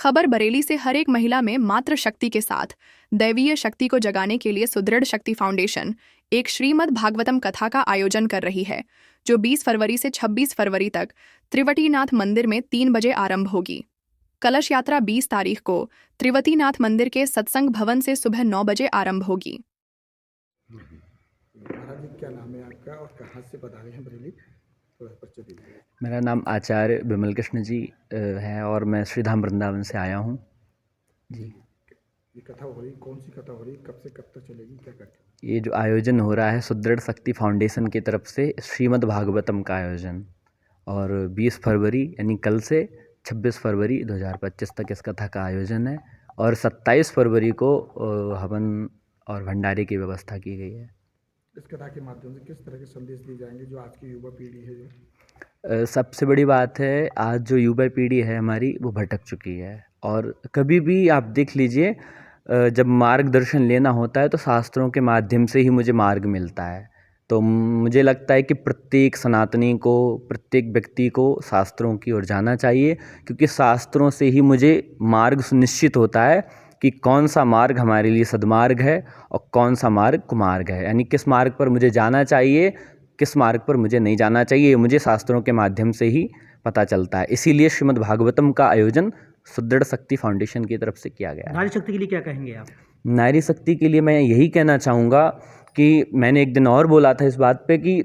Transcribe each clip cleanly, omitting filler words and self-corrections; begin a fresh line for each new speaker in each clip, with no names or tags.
खबर बरेली से हर एक महिला में मातृ शक्ति के साथ दैवीय शक्ति को जगाने के लिए सुदृढ़ शक्ति फाउंडेशन एक श्रीमद् भागवतम कथा का आयोजन कर रही है, जो 20 फरवरी से 26 फरवरी तक त्रिवटीनाथ मंदिर में 3 बजे आरंभ होगी। कलश यात्रा 20 तारीख को त्रिवतीनाथ मंदिर के सत्संग भवन से सुबह 9 बजे आरंभ होगी।
महाराज जी, क्या नाम है आपका और कहाँ से बता रहे हैं बरेली? थोड़ा परिचय दीजिए।
मेरा नाम आचार्य विमल कृष्ण जी है और मैं श्रीधाम वृंदावन से आया हूँ जी।
ये कथा हो रही, कौन सी कथा हो रही, कब से कब तक चलेगी, क्या करके?
ये जो आयोजन हो रहा है सुदृढ़ शक्ति फाउंडेशन की तरफ से श्रीमद् भागवतम का आयोजन, और 20 फरवरी यानी कल से 26 फरवरी 2025 तक इस कथा का आयोजन है, और 27 फरवरी को हवन और भंडारे की व्यवस्था की गई है।
इस कथा के माध्यम से किस तरह के संदेश दिए जाएंगे जो आज की युवा पीढ़ी है जो?
सबसे बड़ी बात है, आज जो युवा पीढ़ी है हमारी वो भटक चुकी है, और कभी भी आप देख लीजिए जब मार्गदर्शन लेना होता है तो शास्त्रों के माध्यम से ही मुझे मार्ग मिलता है। तो मुझे लगता है कि प्रत्येक सनातनी को, प्रत्येक व्यक्ति को शास्त्रों की ओर जाना चाहिए, क्योंकि शास्त्रों से ही मुझे मार्ग सुनिश्चित होता है कि कौन सा मार्ग हमारे लिए सद्मार्ग है और कौन सा मार्ग कुमार्ग है, यानी किस मार्ग पर मुझे जाना चाहिए, किस मार्ग पर मुझे नहीं जाना चाहिए, ये मुझे शास्त्रों के माध्यम से ही पता चलता है। इसीलिए श्रीमद् भागवतम का आयोजन सुदृढ़ शक्ति फाउंडेशन की तरफ से किया गया है।
नारी शक्ति के लिए क्या कहेंगे आप?
नारी शक्ति के लिए मैं यही कहना चाहूँगा कि मैंने एक दिन और बोला था इस बात पे कि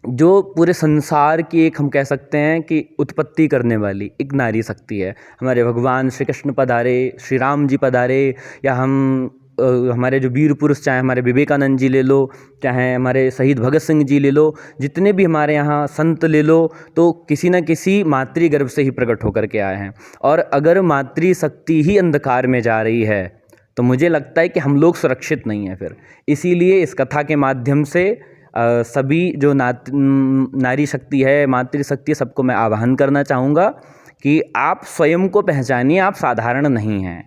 जो पूरे संसार की एक, हम कह सकते हैं कि उत्पत्ति करने वाली एक नारी शक्ति है। हमारे भगवान श्री कृष्ण पधारे, श्री राम जी पधारे, या हमारे जो वीर पुरुष, चाहे हमारे विवेकानंद जी ले लो, चाहे हमारे शहीद भगत सिंह जी ले लो, जितने भी हमारे यहाँ संत ले लो, तो किसी न किसी मातृगर्भ से ही प्रकट होकर के आए हैं। और अगर मातृशक्ति ही अंधकार में जा रही है तो मुझे लगता है कि हम लोग सुरक्षित नहीं हैं फिर। इसीलिए इस कथा के माध्यम से सभी जो नारी शक्ति है, मातृशक्ति, सबको मैं आह्वान करना चाहूँगा कि आप स्वयं को पहचानिए, आप साधारण नहीं हैं।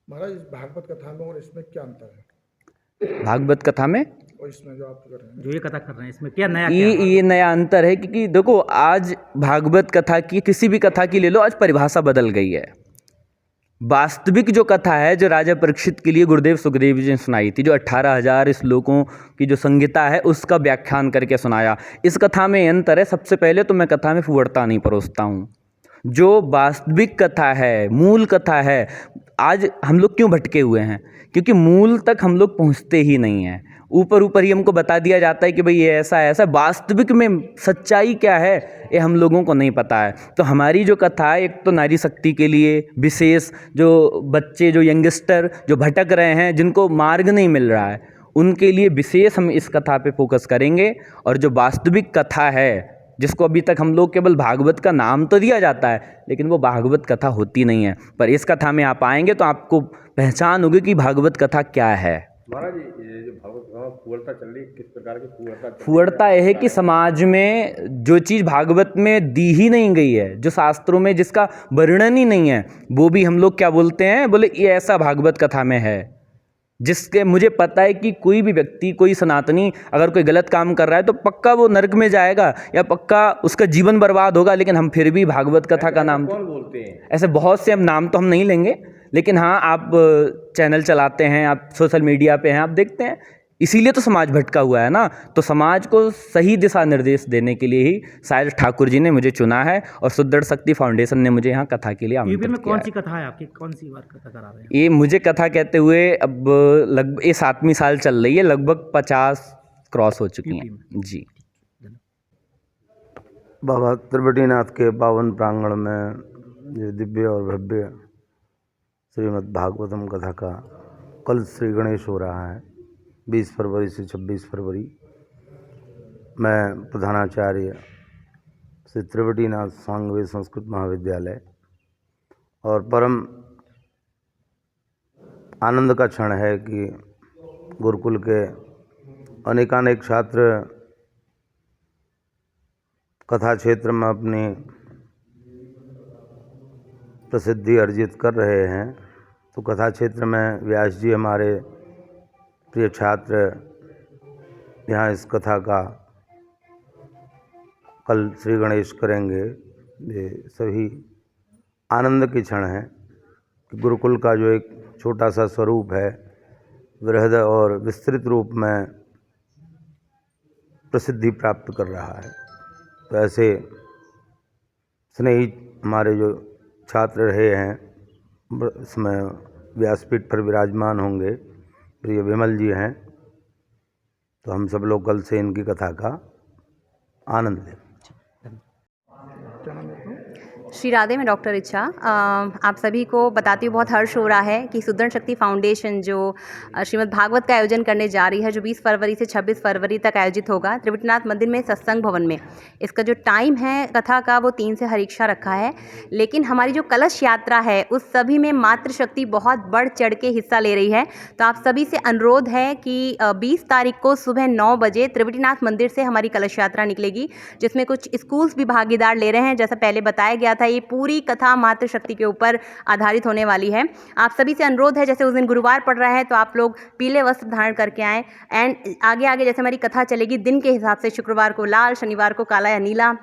महाराज, इस भागवत कथा में और इसमें क्या अंतर है?
भागवत कथा में
और इसमें जो आप कर रहे हैं,
जो ये कथा कर रहे हैं, इसमें क्या नया?
ये नया अंतर है, क्योंकि देखो आज भागवत कथा की, किसी भी कथा की ले लो, आज परिभाषा बदल गई है। वास्तविक जो कथा है, जो राजा परीक्षित के लिए गुरुदेव सुखदेव जी ने सुनाई थी, जो 18,000 श्लोकों की जो संहिता है उसका व्याख्यान करके सुनाया, इस कथा में अंतर है। सबसे पहले तो मैं कथा में फुहड़ता नहीं परोसता हूँ। जो वास्तविक कथा है, मूल कथा है, आज हम लोग क्यों भटके हुए हैं? क्योंकि मूल तक हम लोग पहुँचते ही नहीं हैं। ऊपर ऊपर ही हमको बता दिया जाता है कि भाई ये ऐसा है, ऐसा। वास्तविक में सच्चाई क्या है ये हम लोगों को नहीं पता है। तो हमारी जो कथा है, एक तो नारी शक्ति के लिए विशेष, जो बच्चे, जो यंगस्टर जो भटक रहे हैं, जिनको मार्ग नहीं मिल रहा है, उनके लिए विशेष हम इस कथा पे फोकस करेंगे। और जो वास्तविक कथा है, जिसको अभी तक हम लोग केवल भागवत का नाम तो दिया जाता है, लेकिन वो भागवत कथा होती नहीं है, पर इस कथा में आप आएंगे तो आपको पहचान होगी कि भागवत कथा क्या है।
महाराज, ये जो भागवत कथा फुहड़ता चल रही, किस प्रकार की
फुहड़ता यह है कि समाज में जो चीज़ भागवत में दी ही नहीं गई है, जो शास्त्रों में जिसका वर्णन ही नहीं है, वो भी हम लोग क्या बोलते हैं, बोले ये ऐसा भागवत कथा में है। जिसके मुझे पता है कि कोई भी व्यक्ति, कोई सनातनी अगर कोई गलत काम कर रहा है तो पक्का वो नरक में जाएगा या पक्का उसका जीवन बर्बाद होगा, लेकिन हम फिर भी भागवत कथा का नाम
कौन बोलते हैं?
ऐसे बहुत से, हम नाम तो हम नहीं लेंगे, लेकिन हाँ, आप चैनल चलाते हैं, आप सोशल मीडिया पे हैं, आप देखते हैं। इसीलिए तो समाज भटका हुआ है ना। तो समाज को सही दिशा निर्देश देने के लिए ही शायद ठाकुर जी ने मुझे चुना है, और सुदृढ़ शक्ति फाउंडेशन ने मुझे यहाँ कथा के लिए आमंत्रित किया है।
कौन सी कथा है आपकी? कौन सी बार कथा करा रहे हैं?
ये मुझे कथा कहते हुए अब लगभग ये 7वीं साल चल रही है, लगभग 50 क्रॉस हो चुकी हैं जी।
बाबा त्रिवटीनाथ के पावन प्रांगण में ये दिव्य और भव्य श्रीमद् भागवतम कथा का कल श्री गणेश हो रहा है, 20 फरवरी से 26 फरवरी। मैं प्रधानाचार्य श्री त्रिवटीनाथ सांगवे संस्कृत महाविद्यालय, और परम आनंद का क्षण है कि गुरुकुल के अनेकानेक छात्र कथा क्षेत्र में अपनी प्रसिद्धि अर्जित कर रहे हैं। तो कथा क्षेत्र में व्यास जी हमारे प्रिय छात्र यहाँ इस कथा का कल श्री गणेश करेंगे। ये सभी आनंद के क्षण हैं। कि गुरुकुल का जो एक छोटा सा स्वरूप है वृहद और विस्तृत रूप में प्रसिद्धि प्राप्त कर रहा है। तो ऐसे स्नेही हमारे जो छात्र रहे हैं इसमें व्यासपीठ पर विराजमान होंगे प्रिय विमल जी हैं, तो हम सब लोग कल से इनकी कथा का आनंद लें।
श्री राधे, मैं डॉक्टर इच्छा आप सभी को बताती हूँ, बहुत हर्ष हो रहा है कि सुदर्शन शक्ति फाउंडेशन जो श्रीमद् भागवत का आयोजन करने जा रही है, जो 20 फरवरी से 26 फरवरी तक आयोजित होगा त्रिविटनाथ मंदिर में सत्संग भवन में। इसका जो टाइम है कथा का वो 3 से हरिक्षा रखा है, लेकिन हमारी जो कलश यात्रा है उस सभी में मातृशक्ति बहुत बढ़ चढ़ के हिस्सा ले रही है। तो आप सभी से अनुरोध है कि 20 तारीख को सुबह 9 बजे त्रिविटनाथ मंदिर से हमारी कलश यात्रा निकलेगी, जिसमें कुछ स्कूल्स भी भागीदार ले रहे हैं। जैसा पहले बताया गया था, ये पूरी कथा मातृशक्ति के ऊपर आधारित होने वाली है। आप सभी से अनुरोध है, जैसे उस दिन गुरुवार पड़ रहा है तो आप लोग पीले वस्त्र धारण करके आएँ। एंड आगे आगे जैसे हमारी कथा चलेगी दिन के हिसाब से, शुक्रवार को लाल, शनिवार को काला या नीला,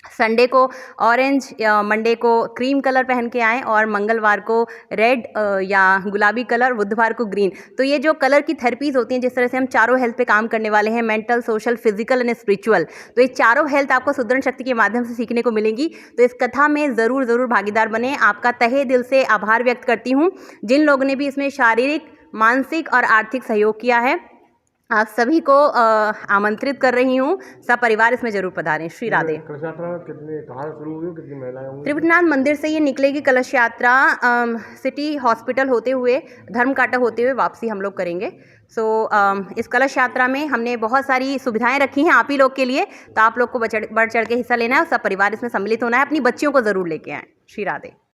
संडे को ऑरेंज, मंडे को क्रीम कलर पहन के आएँ और मंगलवार को रेड या गुलाबी कलर, बुधवार को ग्रीन। तो ये जो कलर की थेरेपीज़ होती हैं, जिस तरह से हम चारों हेल्थ पे काम करने वाले हैं, mental, social, physical and spiritual, तो ये चारों हेल्थ आपको सुदर्शन शक्ति के माध्यम से सीखने को मिलेंगी। तो इस कथा में ज़रूर भागीदार बने। आपका तहे दिल से आभार व्यक्त करती हूँ जिन लोगों ने भी इसमें शारीरिक, मानसिक और आर्थिक सहयोग किया है। आप सभी को आमंत्रित कर रही हूँ, सब परिवार इसमें जरूर पधारें। श्री राधे।
कलश यात्रा कितने कहाँ से शुरू हुई, कितनी महिलाएं होंगी?
त्रिविटनाथ मंदिर से ये निकलेगी कलश यात्रा, सिटी हॉस्पिटल होते हुए, धर्मकाटा होते हुए वापसी हम लोग करेंगे। इस कलश यात्रा में हमने बहुत सारी सुविधाएं रखी हैं आप ही लोग के लिए, तो आप लोग को बढ़ चढ़ के हिस्सा लेना है और सब परिवार इसमें सम्मिलित होना है। अपनी बच्चियों को ज़रूर लेके आएँ। श्री राधे।